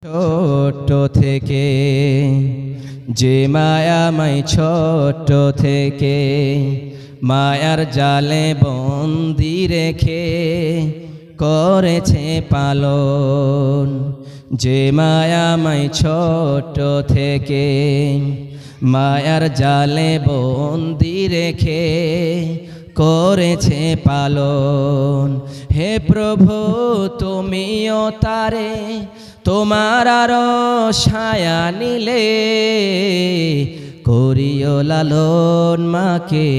ছোট থেকে যে মায়াময় ছোট থেকে মায়ার জালে বন্দি রেখে করেছে পালন। যে মায়াময় ছোট থেকে মায়ার জালে বন্দি রেখে করেছে পালন। হে প্রভু তুমিও তারে তোমার আরো ছায়া নিলে করিও লালন, মাকে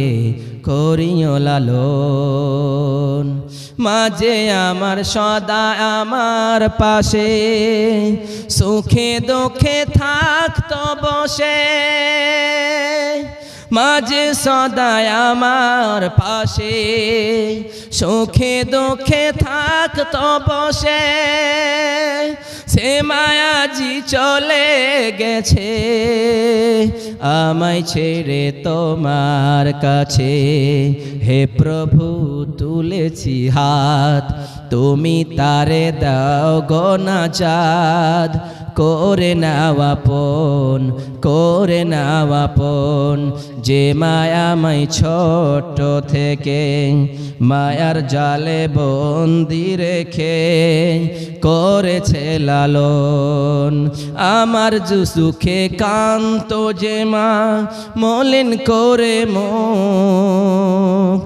করিও লালন। মাঝে আমার সদা আমার পাশে সুখে দুঃখে থাকতো বসে। মাঝে সদায় আমার পাশে সুখে দুঃখে থাকতো বসে। সে মায়াজি চলে গেছে আমায় ছেড়ে তোমার কাছে। হে প্রভু তুলেছি হাত, তুমি তারে দাও গো নাজাত। করে নাও আপন, করে নাও আপন। যে মায়াময় ছোট থেকে মায়ার জালে বন্দি রেখে করেছে লালন। আমার সুখে কান্ত যে মা মলিন করে মুখ,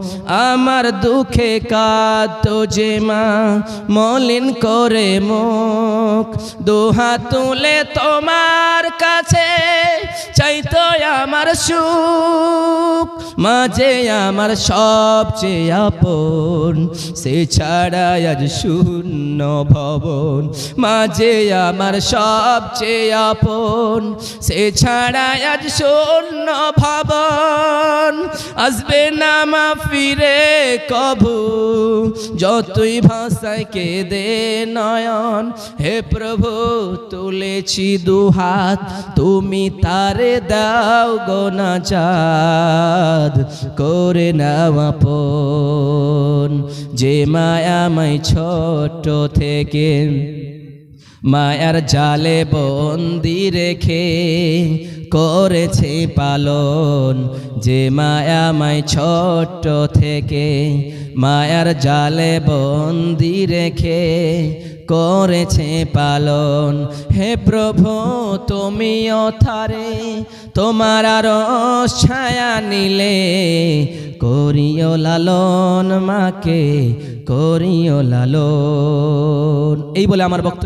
আমার দুঃখে কাঁদতো যে মা মলিন করে মুখ। দুহাত তুলে তোমার কাছে চাইতো আমার সুখ। মাঝে আমার সবচেয়ে আপন, সে ছাড়া আজ শূন্য ভবন। মাঝে আমার সবচেয়ে আপন, সে ছাড়া আজ শূন্য ভবন। আসবে না মা ফিরে কভু, যতই ভাষায় কেঁদে নয়ন। হে প্রভু তুলেছি দুহাত, তুমি তারে দাও গো নাজাত। করে নাও আপন। যে মায়াময় ছোট থেকে মায়ার জালে বন্দি রেখে করেছে পালন। যে মায়াময় ছোট থেকে মায়ার জালে বন্দি রেখে করেছে পালন। হে প্রভু তুমিও তারে তোমার আরো ছায়া নিলে করিও লালন, মাকে করিও লালন। এই বলে আমার বক্তব্য।